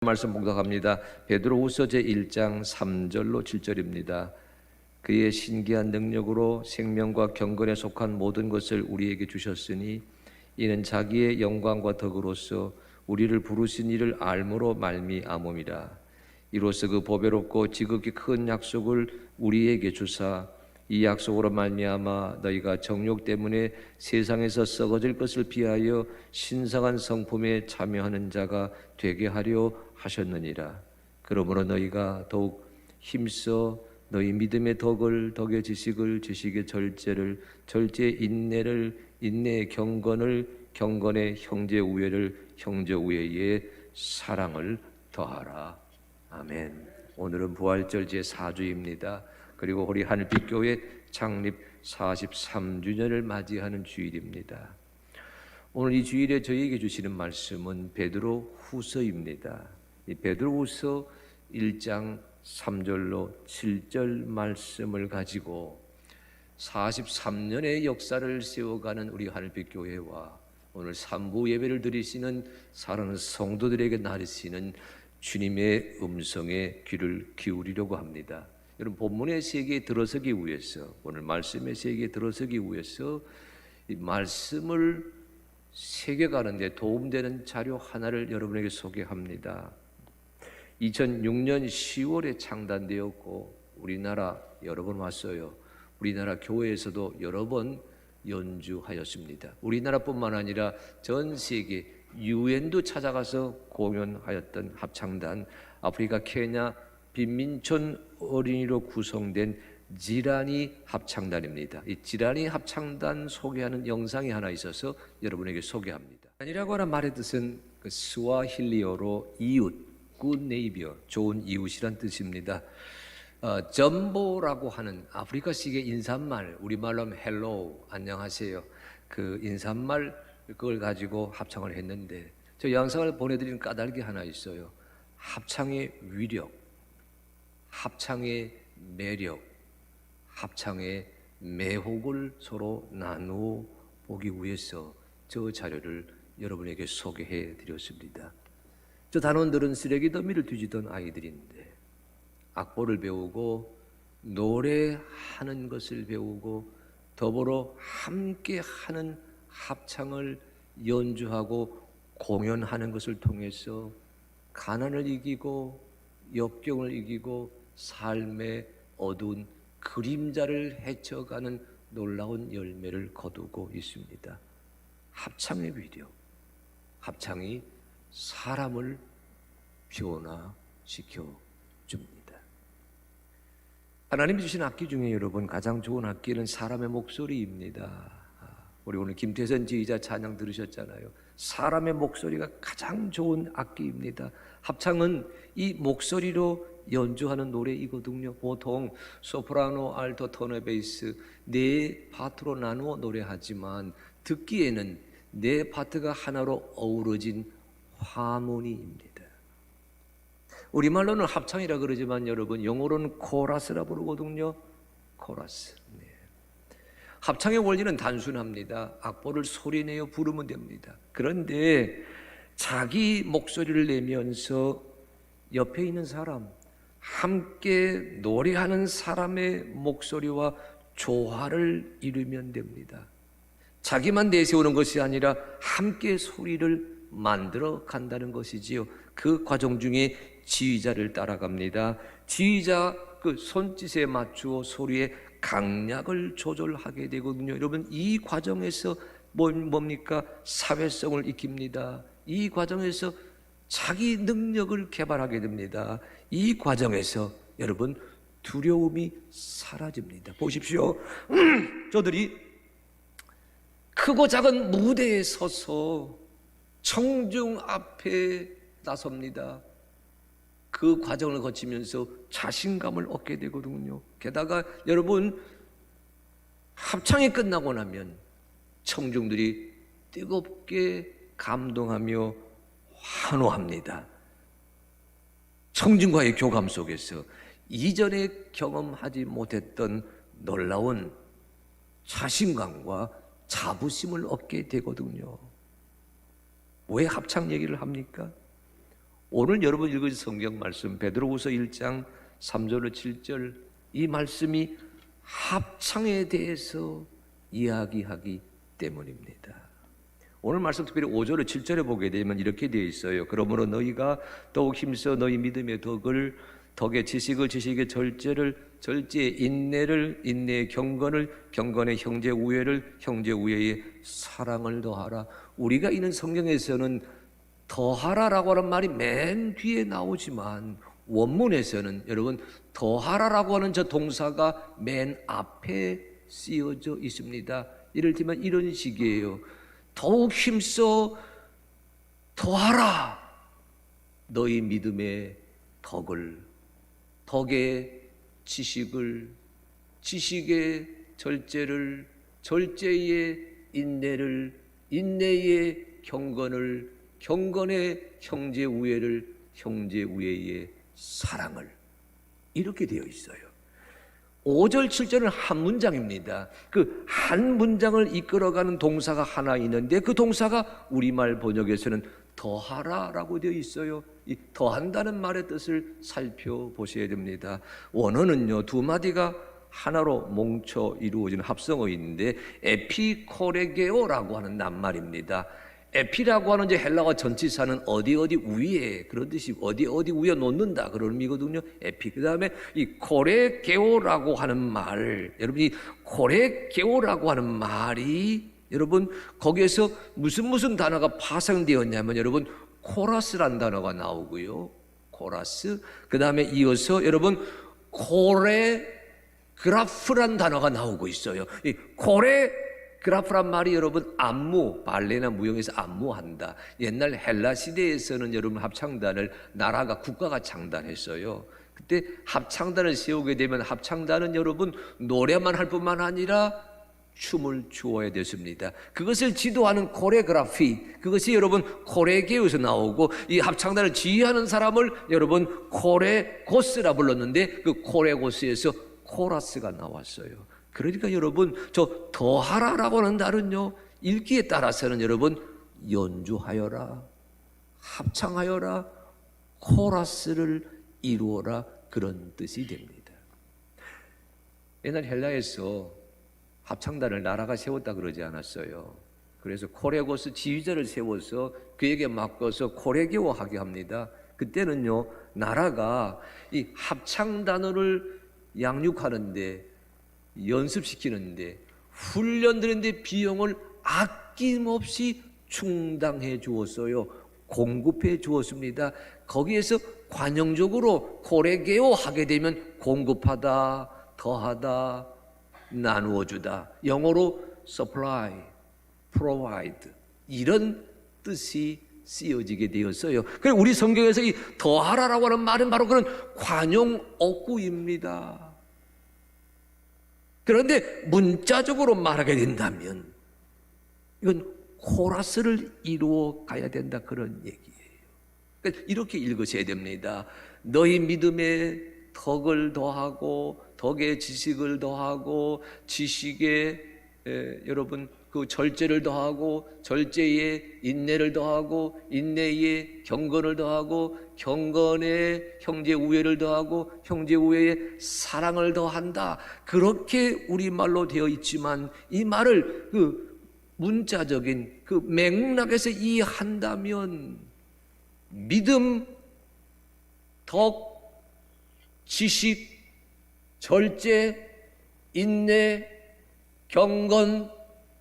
말씀 봉독합니다. 베드로후서 제1장 3절로 7절입니다. 그의 신기한 능력으로 생명과 경건에 속한 모든 것을 우리에게 주셨으니 이는 자기의 영광과 덕으로서 우리를 부르신 이를 알므로 말미암음이라. 이로써 그 보배롭고 지극히 큰 약속을 우리에게 주사 이 약속으로 말미암아 너희가 정욕 때문에 세상에서 썩어질 것을 피하여 신성한 성품에 참여하는 자가 되게 하려 하셨느니라. 그러므로 너희가 더욱 힘써 너희 믿음의 덕을 덕의 지식을 지식의 절제를 절제의 인내를 인내의 경건을 경건의 형제 우애를 형제 우애의 사랑을 더하라. 아멘. 오늘은 부활절 제4주입니다. 그리고 우리 하늘빛교회 창립 43주년을 맞이하는 주일입니다. 오늘 이 주일에 저희에게 주시는 말씀은 베드로 후서입니다. 이 베드로 후서 1장 3절로 7절 말씀을 가지고 43년의 역사를 세워가는 우리 하늘빛교회와 오늘 3부 예배를 드리시는 사랑하는 성도들에게 나르시는 주님의 음성에 귀를 기울이려고 합니다. 여러분, 본문의 세계에 들어서기 위해서, 오늘 말씀의 세계에 들어서기 위해서 이 말씀을 새겨가는 데 도움되는 자료 하나를 여러분에게 소개합니다. 2006년 10월에 창단되었고 우리나라 여러 번 왔어요. 우리나라 교회에서도 여러 번 연주하였습니다. 우리나라뿐만 아니라 전 세계 유엔도 찾아가서 공연하였던 합창단, 아프리카 케냐 빈민촌 어린이로 구성된 지라니 합창단입니다. 이 지라니 합창단 소개하는 영상이 하나 있어서 여러분에게 소개합니다. 지라니라고 하는 말의 뜻은 그 스와힐리어로 이웃, good neighbor, 좋은 이웃이란 뜻입니다. 점보라고 하는 아프리카식의 인사말, 우리말로 하면 헬로, 안녕하세요. 그 인사말 그걸 가지고 합창을 했는데 저 영상을 보내드리는 까닭이 하나 있어요. 합창의 위력, 합창의 매력, 합창의 매혹을 서로 나누어 보기 위해서 저 자료를 여러분에게 소개해 드렸습니다. 저 단원들은 쓰레기 더미를 뒤지던 아이들인데 악보를 배우고 노래하는 것을 배우고 더불어 함께 하는 합창을 연주하고 공연하는 것을 통해서 가난을 이기고 역경을 이기고 삶의 어두운 그림자를 헤쳐가는 놀라운 열매를 거두고 있습니다. 합창의 위력, 합창이 사람을 변화시켜 줍니다. 하나님이 주신 악기 중에 여러분 가장 좋은 악기는 사람의 목소리입니다. 우리 오늘 김태선 지휘자 찬양 들으셨잖아요. 사람의 목소리가 가장 좋은 악기입니다. 합창은 이 목소리로 연주하는 노래이거든요. 보통 소프라노, 알토, 테너, 베이스 네 파트로 나누어 노래하지만 듣기에는 네 파트가 하나로 어우러진 하모니입니다. 우리말로는 합창이라 그러지만 여러분 영어로는 코러스라 부르거든요. 코러스. 네. 합창의 원리는 단순합니다. 악보를 소리내어 부르면 됩니다. 그런데 자기 목소리를 내면서 옆에 있는 사람, 함께 노래하는 사람의 목소리와 조화를 이루면 됩니다. 자기만 내세우는 것이 아니라 함께 소리를 만들어 간다는 것이지요. 그 과정 중에 지휘자를 따라갑니다. 지휘자 그 손짓에 맞추어 소리의 강약을 조절하게 되거든요. 여러분, 이 과정에서 뭡니까? 사회성을 익힙니다. 이 과정에서 자기 능력을 개발하게 됩니다. 이 과정에서 여러분 두려움이 사라집니다. 보십시오. 저들이 크고 작은 무대에 서서 청중 앞에 나섭니다. 그 과정을 거치면서 자신감을 얻게 되거든요. 게다가 여러분 합창이 끝나고 나면 청중들이 뜨겁게 감동하며 환호합니다. 청중과의 교감 속에서 이전에 경험하지 못했던 놀라운 자신감과 자부심을 얻게 되거든요. 왜 합창 얘기를 합니까? 오늘 여러분 읽은 성경 말씀 베드로후서 1장 3절로 7절 이 말씀이 합창에 대해서 이야기하기 때문입니다. 오늘 말씀 특별히 5절로 7절에 보게 되면 이렇게 되어 있어요. 그러므로 너희가 더욱 힘써 너희 믿음의 덕을, 덕의 지식을, 지식의 절제를, 절제의 인내를, 인내의 경건을, 경건의 형제 우애를, 형제 우애의 사랑을 더하라. 우리가 있는 성경에서는 더하라라고 하는 말이 맨 뒤에 나오지만 원문에서는 여러분 더하라라고 하는 저 동사가 맨 앞에 쓰여져 있습니다. 이를테면 이런 식이에요. 더욱 힘써 더하라. 너희 믿음의 덕을, 덕의 지식을, 지식의 절제를, 절제의 인내를, 인내의 경건을, 경건의 형제 우애를, 형제 우애의 사랑을. 이렇게 되어 있어요. 5절 7절은 한 문장입니다. 그 한 문장을 이끌어가는 동사가 하나 있는데 그 동사가 우리말 번역에서는 더하라라고 되어 있어요. 이 더한다는 말의 뜻을 살펴보셔야 됩니다. 원어는요, 두 마디가 하나로 뭉쳐 이루어지는 합성어인데 에피코레게오라고 하는 낱말입니다. 에피라고 하는 이제 헬라어 전치사는 어디 위에, 그런 뜻이 어디 위에 놓는다 그런 의미거든요. 에피. 그다음에 이 코레게오라고 하는 말, 여러분 이 코레게오라고 하는 말이 여러분 거기에서 무슨 단어가 파생되었냐면 여러분 코라스란 단어가 나오고요. 코라스. 그다음에 이어서 여러분 코레그라프란 단어가 나오고 있어요. 이 코레그라프란 말이 여러분 안무, 발레나 무용에서 안무한다. 옛날 헬라 시대에서는 여러분 합창단을 나라가 국가가 창단했어요. 그때 합창단을 세우게 되면 합창단은 여러분 노래만 할 뿐만 아니라 춤을 추어야 됐습니다. 그것을 지도하는 코레그라피, 그것이 여러분 코레게에서 나오고 이 합창단을 지휘하는 사람을 여러분 코레고스라 불렀는데 그 코레고스에서 코라스가 나왔어요. 그러니까 여러분 저 더하라라고 하는 말은요 읽기에 따라서는 여러분 연주하여라, 합창하여라, 코러스를 이루어라 그런 뜻이 됩니다. 옛날 헬라에서 합창단을 나라가 세웠다 그러지 않았어요. 그래서 코레고스 지휘자를 세워서 그에게 맡겨서 코레게오 하게 합니다. 그때는요 나라가 이 합창단을 양육하는데 연습시키는데 훈련드리는데 비용을 아낌없이 충당해 주었어요. 공급해 주었습니다. 거기에서 관용적으로 코레게오 하게 되면 공급하다, 더하다, 나누어 주다. 영어로 supply, provide 이런 뜻이 쓰여지게 되었어요. 그래서 우리 성경에서 이 더하라라고 하는 말은 바로 그런 관용억구입니다. 그런데 문자적으로 말하게 된다면 이건 코러스를 이루어 가야 된다 그런 얘기예요. 그러니까 이렇게 읽으셔야 됩니다. 너희 믿음의 덕을 더하고 덕의 지식을 더하고 지식의 여러분 그 절제를 더하고 절제의 인내를 더하고 인내의 경건을 더하고 경건의 형제 우애를 더하고 형제 우애의 사랑을 더한다. 그렇게 우리말로 되어 있지만 이 말을 그 문자적인 그 맥락에서 이해한다면 믿음, 덕, 지식, 절제, 인내, 경건,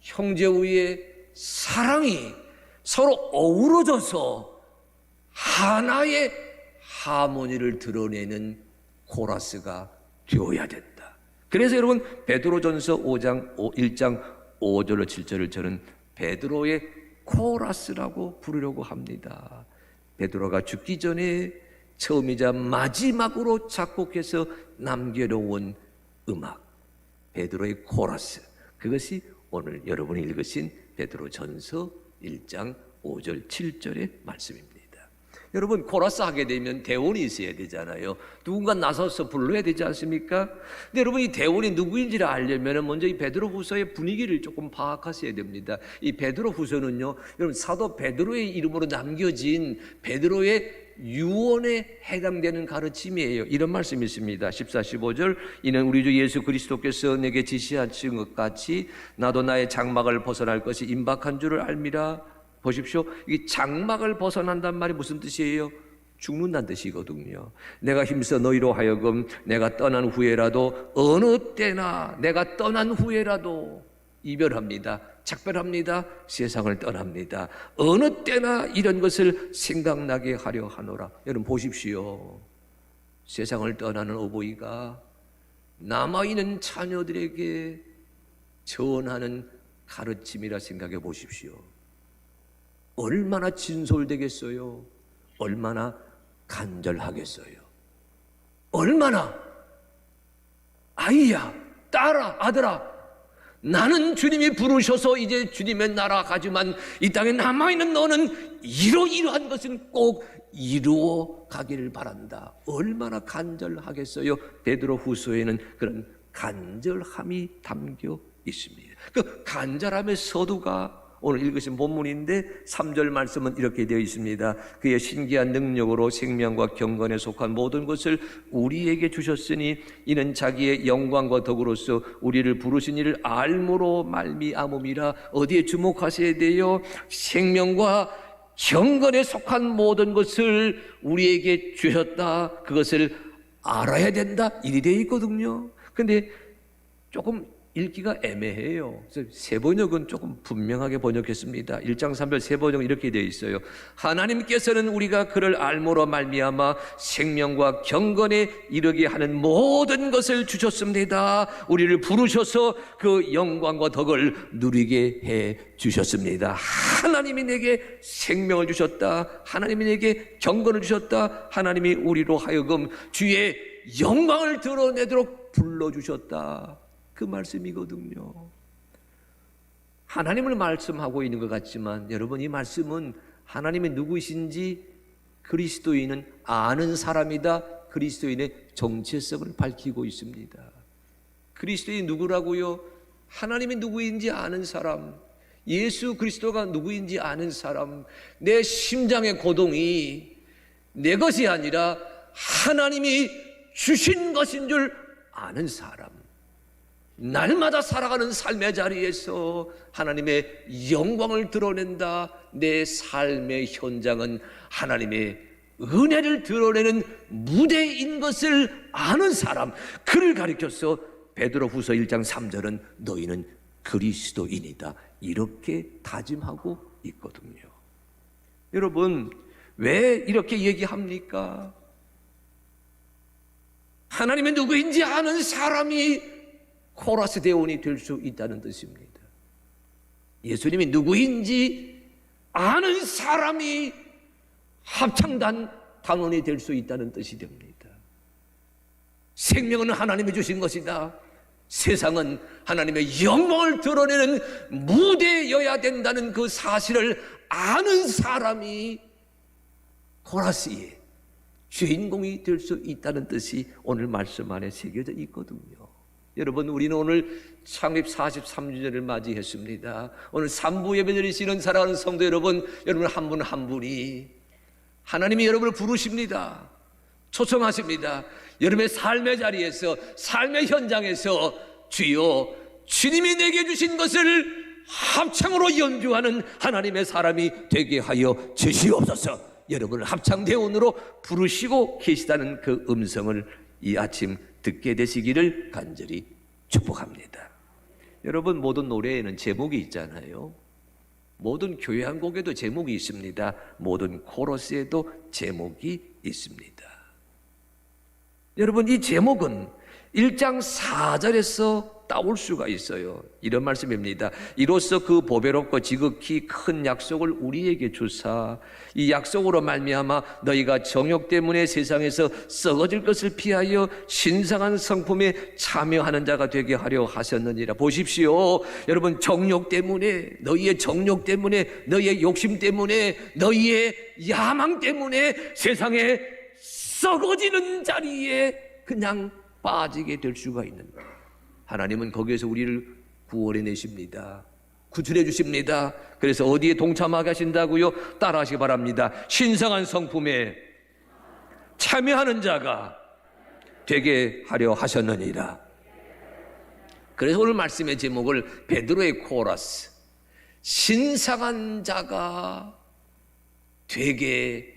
형제우의 사랑이 서로 어우러져서 하나의 하모니를 드러내는 코러스가 되어야 된다. 그래서 여러분 베드로전서 1장 5절로 7절을 저는 베드로의 코러스라고 부르려고 합니다. 베드로가 죽기 전에 처음이자 마지막으로 작곡해서 남겨놓은 음악, 베드로의 코러스, 그것이 오늘 여러분이 읽으신 베드로전서 1장 5절 7절의 말씀입니다. 여러분 코러스 하게 되면 대원이 있어야 되잖아요. 누군가 나서서 불러야 되지 않습니까? 근데 여러분 이 대원이 누구인지를 알려면 먼저 이 베드로후서의 분위기를 조금 파악하셔야 됩니다. 이 베드로후서는요, 여러분 사도 베드로의 이름으로 남겨진 베드로의 유언에 해당되는 가르침이에요. 이런 말씀이 있습니다. 14, 15절 이는 우리 주 예수 그리스도께서 내게 지시하신 것 같이 나도 나의 장막을 벗어날 것이 임박한 줄을 알미라. 보십시오. 이 장막을 벗어난단 말이 무슨 뜻이에요? 죽는다는 뜻이거든요. 내가 힘써 너희로 하여금 내가 떠난 후에라도 어느 때나 내가 떠난 후에라도 이별합니다. 작별합니다. 세상을 떠납니다. 어느 때나 이런 것을 생각나게 하려 하노라. 여러분 보십시오. 세상을 떠나는 어버이가 남아있는 자녀들에게 전하는 가르침이라 생각해 보십시오. 얼마나 진솔되겠어요? 얼마나 간절하겠어요? 얼마나 아이야, 딸아, 아들아, 나는 주님이 부르셔서 이제 주님의 나라 가지만 이 땅에 남아있는 너는 이러이러한 것은 꼭 이루어 가기를 바란다. 얼마나 간절하겠어요? 베드로 후서에는 그런 간절함이 담겨 있습니다. 그 간절함의 서두가 오늘 읽으신 본문인데 3절 말씀은 이렇게 되어 있습니다. 그의 신기한 능력으로 생명과 경건에 속한 모든 것을 우리에게 주셨으니 이는 자기의 영광과 덕으로서 우리를 부르신 이를 알므로 말미암음이라. 어디에 주목하셔야 돼요? 생명과 경건에 속한 모든 것을 우리에게 주셨다. 그것을 알아야 된다. 이리 되어 있거든요. 근데 조금 읽기가 애매해요. 그래서 세번역은 조금 분명하게 번역했습니다. 1장 3절 세번역은 이렇게 되어 있어요. 하나님께서는 우리가 그를 알므로 말미암아 생명과 경건에 이르게 하는 모든 것을 주셨습니다. 우리를 부르셔서 그 영광과 덕을 누리게 해 주셨습니다. 하나님이 내게 생명을 주셨다. 하나님이 내게 경건을 주셨다. 하나님이 우리로 하여금 주의 영광을 드러내도록 불러주셨다. 그 말씀이거든요. 하나님을 말씀하고 있는 것 같지만 여러분, 이 말씀은 하나님이 누구이신지 그리스도인은 아는 사람이다. 그리스도인의 정체성을 밝히고 있습니다. 그리스도인이 누구라고요? 하나님이 누구인지 아는 사람, 예수 그리스도가 누구인지 아는 사람, 내 심장의 고동이 내 것이 아니라 하나님이 주신 것인 줄 아는 사람, 날마다 살아가는 삶의 자리에서 하나님의 영광을 드러낸다. 내 삶의 현장은 하나님의 은혜를 드러내는 무대인 것을 아는 사람, 그를 가리켜서 베드로후서 1장 3절은 너희는 그리스도인이다. 이렇게 다짐하고 있거든요. 여러분, 왜 이렇게 얘기합니까? 하나님의 누구인지 아는 사람이 코러스 대원이 될 수 있다는 뜻입니다. 예수님이 누구인지 아는 사람이 합창단 단원이 될 수 있다는 뜻이 됩니다. 생명은 하나님이 주신 것이다. 세상은 하나님의 영광을 드러내는 무대여야 된다는 그 사실을 아는 사람이 코러스의 주인공이 될 수 있다는 뜻이 오늘 말씀 안에 새겨져 있거든요. 여러분, 우리는 오늘 창립 43주년을 맞이했습니다. 오늘 3부 예배 드리시는 사랑하는 성도 여러분, 여러분 한 분 한 분이 하나님이 여러분을 부르십니다. 초청하십니다. 여러분의 삶의 자리에서, 삶의 현장에서 주여, 주님이 내게 주신 것을 합창으로 연주하는 하나님의 사람이 되게 하여 주시옵소서. 여러분을 합창대원으로 부르시고 계시다는 그 음성을 이 아침 듣게 되시기를 간절히 축복합니다. 여러분, 모든 노래에는 제목이 있잖아요. 모든 교회 한 곡에도 제목이 있습니다. 모든 코러스에도 제목이 있습니다. 여러분, 이 제목은 1장 4절에서 따올 수가 있어요. 이런 말씀입니다. 이로써 그 보배롭고 지극히 큰 약속을 우리에게 주사 이 약속으로 말미암아 너희가 정욕 때문에 세상에서 썩어질 것을 피하여 신성한 성품에 참여하는 자가 되게 하려 하셨느니라. 보십시오. 여러분, 정욕 때문에, 너희의 정욕 때문에, 너희의 욕심 때문에, 너희의 야망 때문에 세상에 썩어지는 자리에 그냥 빠지게 될 수가 있는 거예요. 하나님은 거기에서 우리를 구원해 내십니다. 구출해 주십니다. 그래서 어디에 동참하게 하신다고요? 따라하시기 바랍니다. 신성한 성품에 참여하는 자가 되게 하려 하셨느니라. 그래서 오늘 말씀의 제목을 베드로의 코러스, 신성한 자가 되게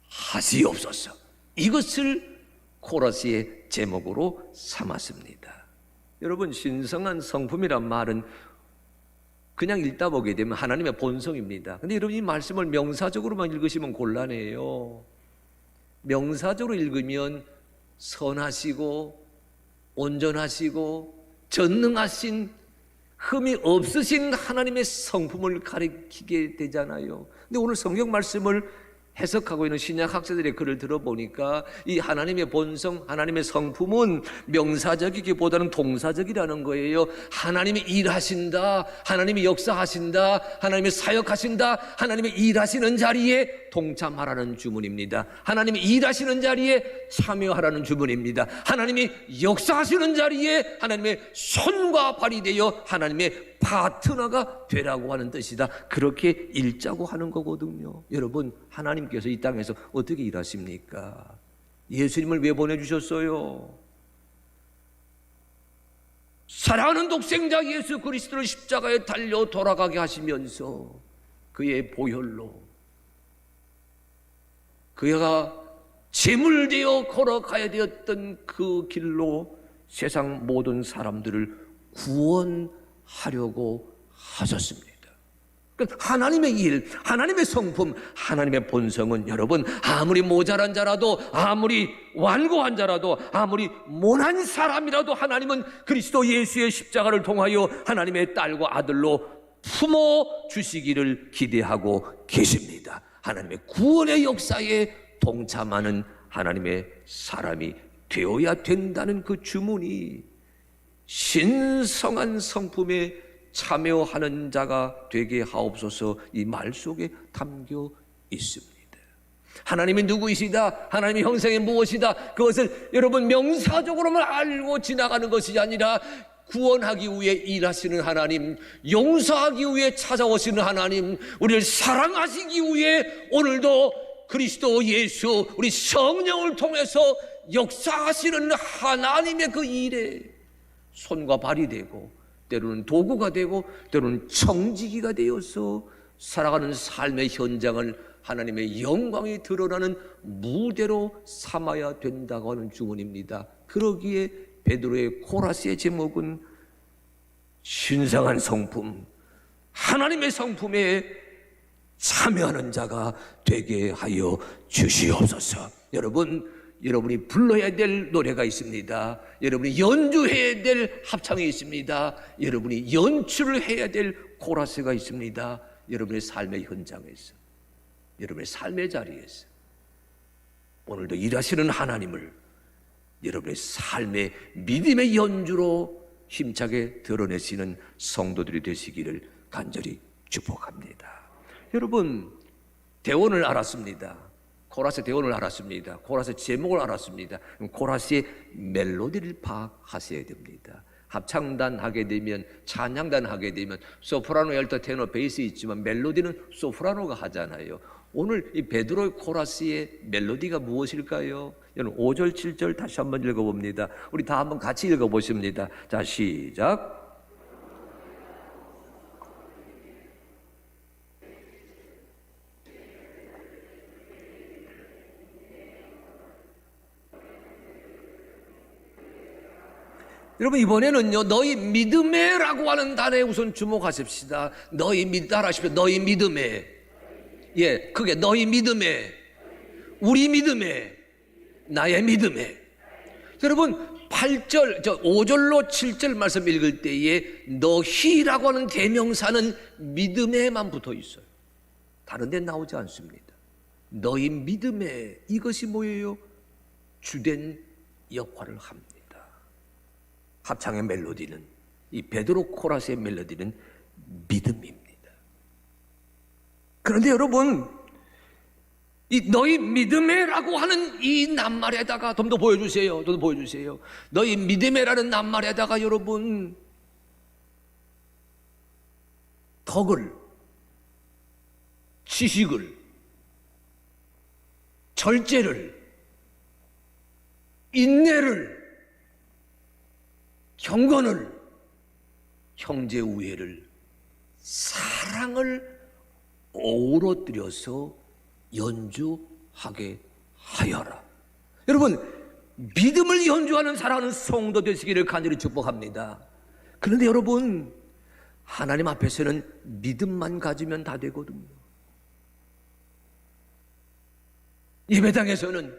하시옵소서, 이것을 코러스의 제목으로 삼았습니다. 여러분, 신성한 성품이란 말은 그냥 읽다 보게 되면 하나님의 본성입니다. 근데 여러분, 이 말씀을 명사적으로만 읽으시면 곤란해요. 명사적으로 읽으면 선하시고 온전하시고 전능하신, 흠이 없으신 하나님의 성품을 가리키게 되잖아요. 근데 오늘 성경 말씀을 해석하고 있는 신약 학자들의 글을 들어보니까 이 하나님의 본성, 하나님의 성품은 명사적이기보다는 동사적이라는 거예요. 하나님이 일하신다, 하나님이 역사하신다, 하나님이 사역하신다, 하나님이 일하시는 자리에 동참하라는 주문입니다. 하나님이 일하시는 자리에 참여하라는 주문입니다. 하나님이 역사하시는 자리에 하나님의 손과 발이 되어 하나님의 파트너가 되라고 하는 뜻이다. 그렇게 읽자고 하는 거거든요. 여러분, 하나님께서 이 땅에서 어떻게 일하십니까? 예수님을 왜 보내주셨어요? 사랑하는 독생자 예수 그리스도를 십자가에 달려 돌아가게 하시면서 그의 보혈로 그가 제물되어 걸어가야 되었던 그 길로 세상 모든 사람들을 구원하려고 하셨습니다. 하나님의 일, 하나님의 성품, 하나님의 본성은 여러분, 아무리 모자란 자라도, 아무리 완고한 자라도, 아무리 못난 사람이라도 하나님은 그리스도 예수의 십자가를 통하여 하나님의 딸과 아들로 품어 주시기를 기대하고 계십니다. 하나님의 구원의 역사에 동참하는 하나님의 사람이 되어야 된다는 그 주문이 신성한 성품에 참여하는 자가 되게 하옵소서, 이 말 속에 담겨 있습니다. 하나님이 누구이시다, 하나님의 형상이 무엇이다, 그것을 여러분 명사적으로만 알고 지나가는 것이 아니라 구원하기 위해 일하시는 하나님, 용서하기 위해 찾아오시는 하나님, 우리를 사랑하시기 위해 오늘도 그리스도 예수 우리 성령을 통해서 역사하시는 하나님의 그 일에 손과 발이 되고, 때로는 도구가 되고, 때로는 청지기가 되어서 살아가는 삶의 현장을 하나님의 영광이 드러나는 무대로 삼아야 된다고 하는 주문입니다. 그러기에 베드로의 코러스의 제목은 신성한 성품, 하나님의 성품에 참여하는 자가 되게 하여 주시옵소서. 여러분이 불러야 될 노래가 있습니다. 여러분이 연주해야 될 합창이 있습니다. 여러분이 연출을 해야 될 코러스가 있습니다. 여러분의 삶의 현장에서, 여러분의 삶의 자리에서 오늘도 일하시는 하나님을 여러분의 삶의 믿음의 연주로 힘차게 드러내시는 성도들이 되시기를 간절히 축복합니다. 여러분, 대원을 알았습니다. 코러스의 대원을 알았습니다. 코러스의 제목을 알았습니다. 코러스의 멜로디를 파악하셔야 됩니다. 합창단 하게 되면, 찬양단 하게 되면 소프라노, 알토, 테너, 베이스 있지만 멜로디는 소프라노가 하잖아요. 오늘 이 베드로의 코러스의 멜로디가 무엇일까요? 여러분 5절 7절 다시 한번 읽어봅니다. 우리 다 한번 같이 읽어보십니다. 자, 시작. 여러분, 이번에는요, 너희 믿음에라고 하는 단어에 우선 주목하십시다. 따라하십시오. 너희 믿음에. 예, 그게 너희 믿음에, 우리 믿음에, 나의 믿음에. 여러분, 5절로 7절 말씀 읽을 때에 너희라고 하는 대명사는 믿음에만 붙어 있어요. 다른 데 나오지 않습니다. 너희 믿음에, 이것이 뭐예요? 주된 역할을 합니다. 합창의 멜로디는, 이 베드로 코러스의 멜로디는 믿음입니다. 그런데 여러분, 이 너희 믿음에라고 하는 이 낱말에다가 좀 더 보여주세요. 너희 믿음에라는 낱말에다가 여러분, 덕을, 지식을, 절제를, 인내를, 경건을, 형제 우애를, 사랑을 어우러뜨려서 연주하게 하여라. 여러분, 믿음을 연주하는 사랑하는 성도 되시기를 간절히 축복합니다. 그런데 여러분, 하나님 앞에서는 믿음만 가지면 다 되거든요. 예배당에서는,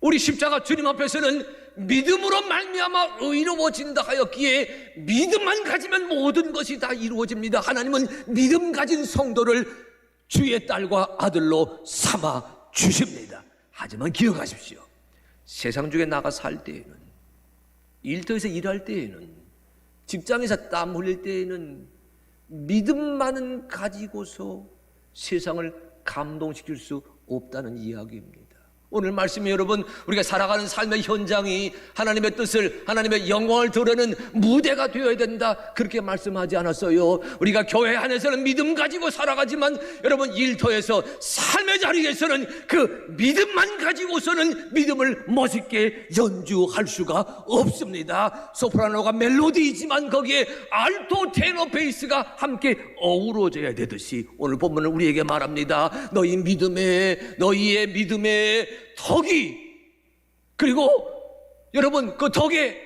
우리 십자가 주님 앞에서는 믿음으로 말미암아 의로워진다 하였기에 믿음만 가지면 모든 것이 다 이루어집니다. 하나님은 믿음 가진 성도를 주의 딸과 아들로 삼아 주십니다. 하지만 기억하십시오. 세상 중에 나가 살 때에는, 일터에서 일할 때에는, 직장에서 땀 흘릴 때에는 믿음만은 가지고서 세상을 감동시킬 수 없다는 이야기입니다. 오늘 말씀에 여러분, 우리가 살아가는 삶의 현장이 하나님의 뜻을, 하나님의 영광을 드러내는 무대가 되어야 된다, 그렇게 말씀하지 않았어요. 우리가 교회 안에서는 믿음 가지고 살아가지만 여러분, 일터에서 삶의 자리에서는 그 믿음만 가지고서는 믿음을 멋있게 연주할 수가 없습니다. 소프라노가 멜로디이지만 거기에 알토, 테너, 베이스가 함께 어우러져야 되듯이 오늘 본문은 우리에게 말합니다. 너희의 믿음에 덕이, 그리고 여러분 그 덕에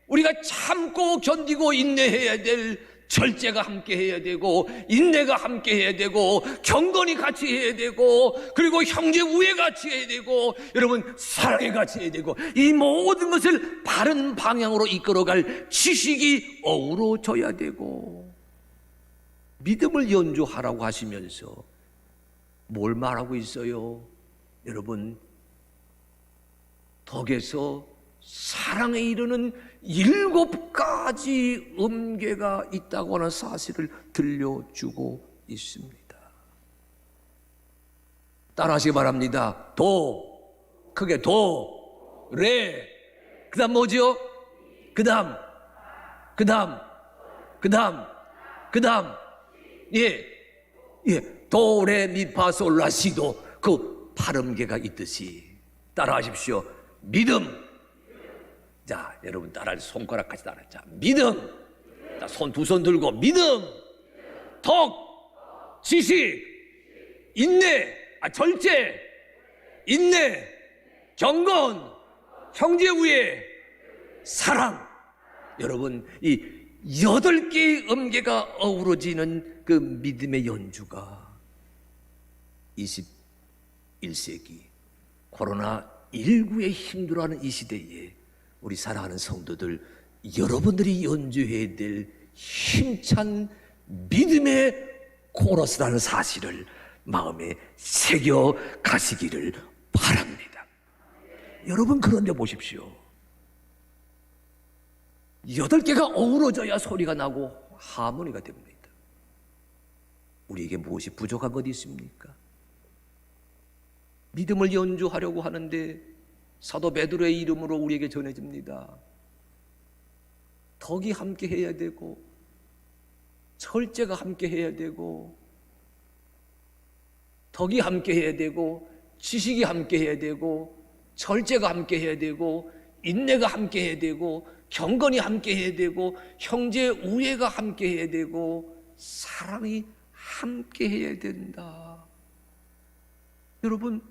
우리가 참고 견디고 인내해야 될 절제가 함께 해야 되고, 인내가 함께 해야 되고, 경건이 같이 해야 되고, 그리고 형제 우애 같이 해야 되고, 여러분 사랑이 같이 해야 되고, 이 모든 것을 바른 방향으로 이끌어갈 지식이 어우러져야 되고, 믿음을 연주하라고 하시면서 뭘 말하고 있어요? 여러분, 덕에서 사랑에 이르는 7가지 음계가 있다고 하는 사실을 들려주고 있습니다. 따라하시기 바랍니다. 도, 크게 도, 레, 그 다음 뭐죠? 그 다음, 도, 레, 미, 파, 솔, 라, 시도, 그 8음계가 있듯이 따라하십시오. 믿음. 자, 여러분 따라할 손가락 같이 따라. 자, 믿음. 자, 손 두 손 들고 믿음, 덕, 지식, 인내, 절제, 인내, 경건, 형제 우애, 사랑. 여러분, 이 8개의 음계가 어우러지는 그 믿음의 연주가 21세기 코로나19에 힘들어하는 이 시대에 우리 사랑하는 성도들, 여러분들이 연주해야 될 힘찬 믿음의 코러스라는 사실을 마음에 새겨 가시기를 바랍니다. 여러분, 그런데 보십시오. 8개가 어우러져야 소리가 나고 하모니가 됩니다. 우리에게 무엇이 부족한 것 있습니까? 믿음을 연주하려고 하는데 사도 베드로의 이름으로 우리에게 전해집니다. 덕이 함께 해야 되고, 절제가 함께 해야 되고, 덕이 함께 해야 되고, 지식이 함께 해야 되고, 절제가 함께 해야 되고, 인내가 함께 해야 되고, 경건이 함께 해야 되고, 형제 우애가 함께 해야 되고, 사랑이 함께 해야 된다. 여러분,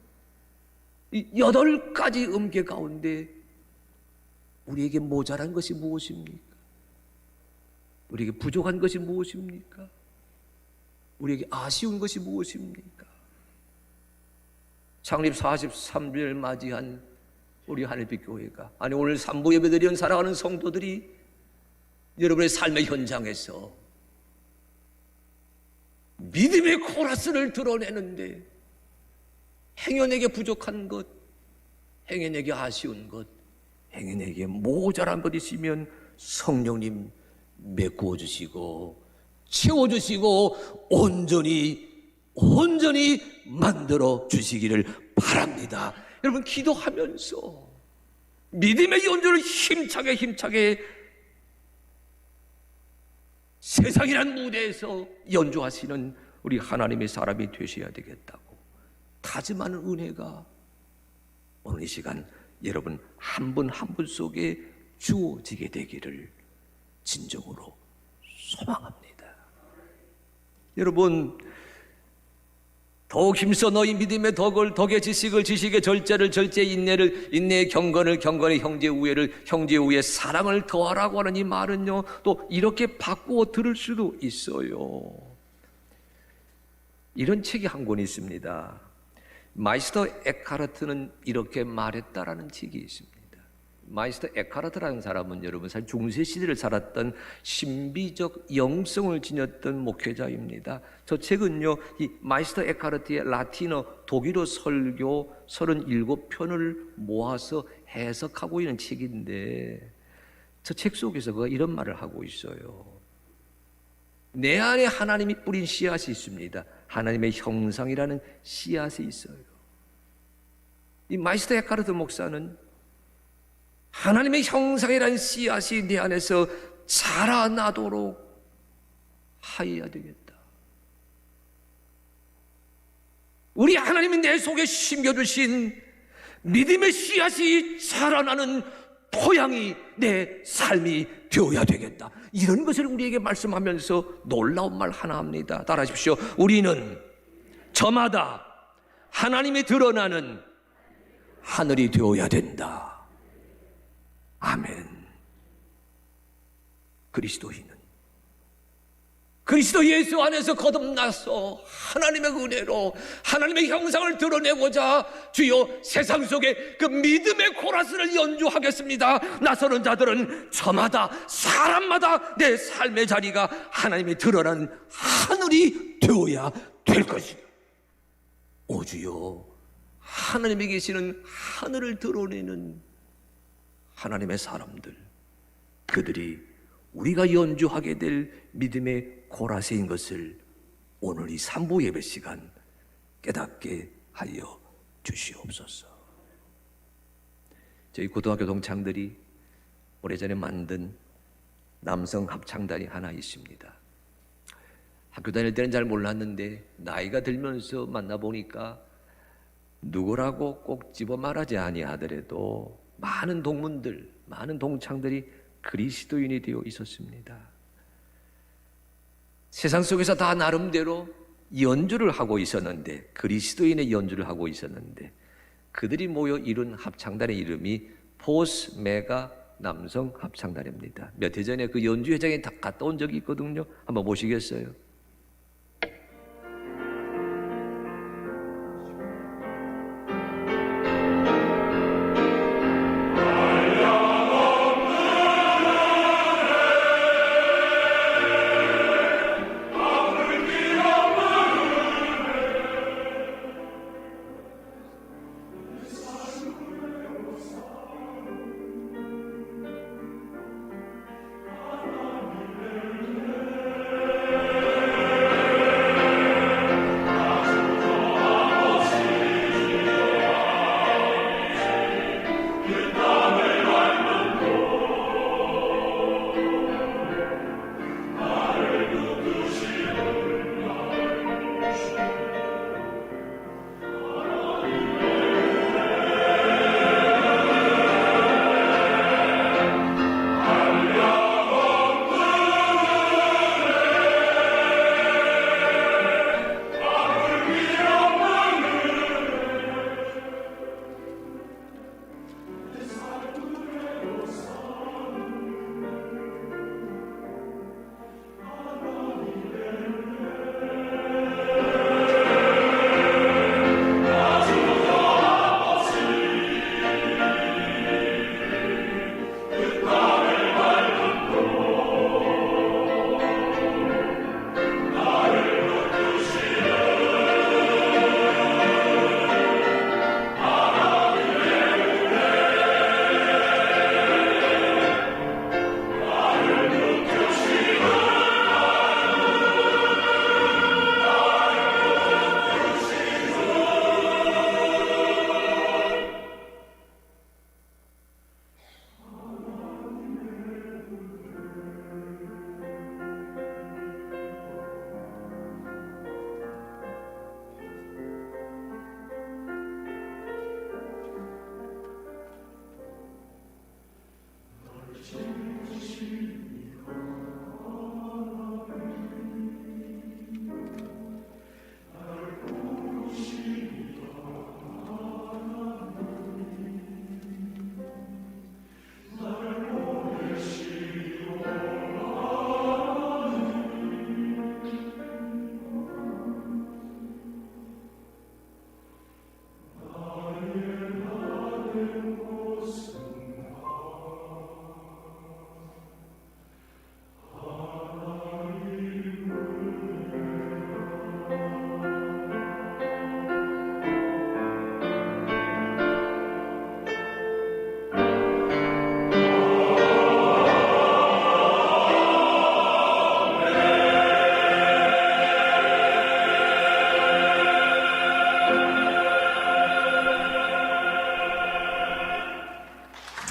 이 8가지 음계 가운데 우리에게 모자란 것이 무엇입니까? 우리에게 부족한 것이 무엇입니까? 우리에게 아쉬운 것이 무엇입니까? 창립 43주년을 맞이한 우리 하늘빛 교회가, 아니 오늘 3부 예배드리는 사랑하는 성도들이 여러분의 삶의 현장에서 믿음의 코러스를 드러내는데 행여에게 부족한 것, 행여에게 아쉬운 것, 행여에게 모자란 것 있으면 성령님 메꾸어 주시고 채워주시고 온전히 만들어 주시기를 바랍니다. 여러분, 기도하면서 믿음의 연주를 힘차게 세상이란 무대에서 연주하시는 우리 하나님의 사람이 되셔야 되겠다고 다짐하는 은혜가 오늘 이 시간 여러분 한 분 한 분 속에 주어지게 되기를 진정으로 소망합니다. 여러분 더욱 힘써 너희 믿음의 덕을, 덕의 지식을, 지식의 절제를, 절제의 인내를, 인내의 경건을, 경건의 형제 우애를, 형제 우애의 사랑을 더하라고 하는 이 말은요, 또 이렇게 바꾸어 들을 수도 있어요. 이런 책이 한 권 있습니다. 마이스터 에카르트는 이렇게 말했다라는 책이 있습니다. 마이스터 에카르트라는 사람은 여러분 사실 중세 시대를 살았던 신비적 영성을 지녔던 목회자입니다. 저 책은요, 이 마이스터 에카르트의 라틴어 독일어 설교 37편을 모아서 해석하고 있는 책인데, 저 책 속에서 그가 이런 말을 하고 있어요. 내 안에 하나님이 뿌린 씨앗이 있습니다. 하나님의 형상이라는 씨앗이 있어요. 이 마이스터 에카르트 목사는 하나님의 형상이라는 씨앗이 내 안에서 자라나도록 하여야 되겠다. 우리 하나님이 내 속에 심겨주신 믿음의 씨앗이 자라나는 토양이 내 삶이 되어야 되겠다. 이런 것을 우리에게 말씀하면서 놀라운 말 하나 합니다. 따라하십시오. 우리는 저마다 하나님이 드러나는 하늘이 되어야 된다. 아멘. 그리스도인은 그리스도 예수 안에서 거듭나서 하나님의 은혜로 하나님의 형상을 드러내고자 주여 세상 속에 그 믿음의 코러스를 연주하겠습니다. 나서는 자들은 저마다 사람마다 내 삶의 자리가 하나님이 드러나는 하늘이 되어야 될 것이다. 오 주여, 하나님이 계시는 하늘을 드러내는 하나님의 사람들, 그들이 우리가 연주하게 될 믿음의 코러스인 것을 오늘 이 3부 예배 시간 깨닫게 하여 주시옵소서. 저희 고등학교 동창들이 오래전에 만든 남성 합창단이 하나 있습니다. 학교 다닐 때는 잘 몰랐는데 나이가 들면서 만나보니까 누구라고 꼭 집어 말하지 아니하더라도 많은 동문들, 많은 동창들이 그리스도인이 되어 있었습니다. 세상 속에서 다 나름대로 연주를 하고 있었는데, 그리스도인의 연주를 하고 있었는데, 그들이 모여 이룬 합창단의 이름이 포스 메가 남성 합창단입니다. 몇 해 전에 그 연주 회장에 다 갔다 온 적이 있거든요. 한번 보시겠어요?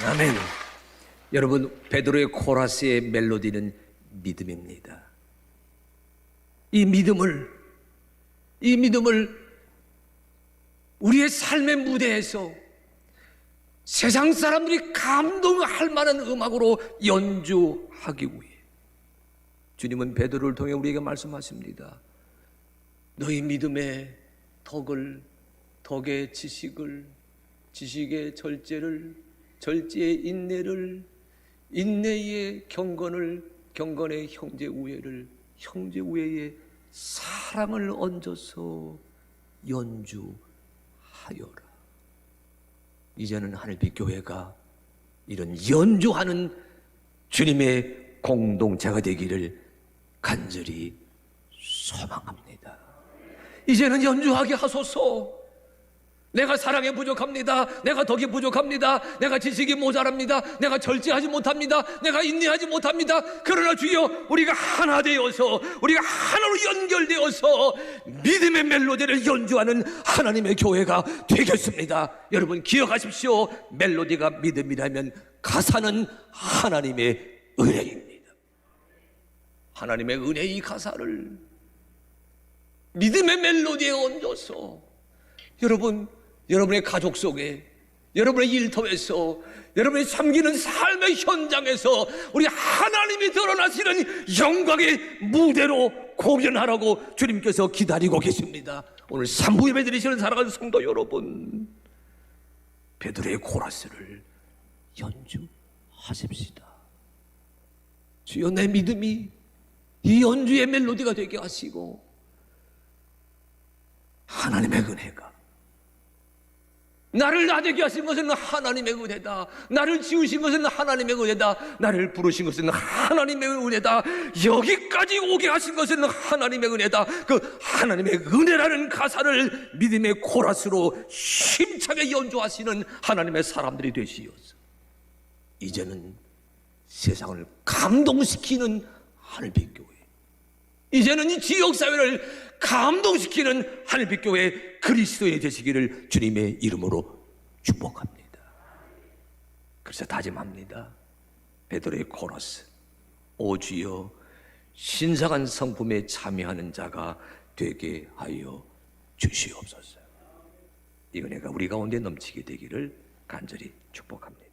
아멘. 여러분, 베드로의 코라스의 멜로디는 믿음입니다. 이 믿음을 우리의 삶의 무대에서 세상 사람들이 감동할 만한 음악으로 연주하기 위해 주님은 베드로를 통해 우리에게 말씀하십니다. 너희 믿음의 덕의 지식을, 지식의 절제를, 절제의 인내를, 인내의 경건을, 경건의 형제 우애를, 형제 우애의 사랑을 얹어서 연주하여라. 이제는 하늘빛 교회가 이런 연주하는 주님의 공동체가 되기를 간절히 소망합니다. 이제는 연주하게 하소서. 내가 사랑에 부족합니다. 내가 덕이 부족합니다. 내가 지식이 모자랍니다. 내가 절제하지 못합니다. 내가 인내하지 못합니다. 그러나 주여, 우리가 하나 되어서, 우리가 하나로 연결되어서 믿음의 멜로디를 연주하는 하나님의 교회가 되겠습니다. 여러분 기억하십시오. 멜로디가 믿음이라면 가사는 하나님의 은혜입니다. 하나님의 은혜의 가사를 믿음의 멜로디에 얹어서 여러분의 가족 속에, 여러분의 일터에서, 여러분이 섬기는 삶의 현장에서 우리 하나님이 드러나시는 영광의 무대로 공연하라고 주님께서 기다리고 계십니다. 오늘 3부 예배 드리시는 사랑하는 성도 여러분, 베드로의 코러스를 연주하십시다. 주여, 내 믿음이 이 연주의 멜로디가 되게 하시고 하나님의 은혜가, 나를 나되게 하신 것은 하나님의 은혜다. 나를 지으신 것은 하나님의 은혜다. 나를 부르신 것은 하나님의 은혜다. 여기까지 오게 하신 것은 하나님의 은혜다. 그 하나님의 은혜라는 가사를 믿음의 코러스로 힘차게 연주하시는 하나님의 사람들이 되시어서 이제는 세상을 감동시키는 하늘빛 교회, 이제는 이 지역사회를 감동시키는 하늘빛 교회 그리스도인이 되시기를 주님의 이름으로 축복합니다. 그래서 다짐합니다. 베드로의 코러스, 오 주여, 신성한 성품에 참여하는 자가 되게 하여 주시옵소서. 이 은혜가 우리 가운데 넘치게 되기를 간절히 축복합니다.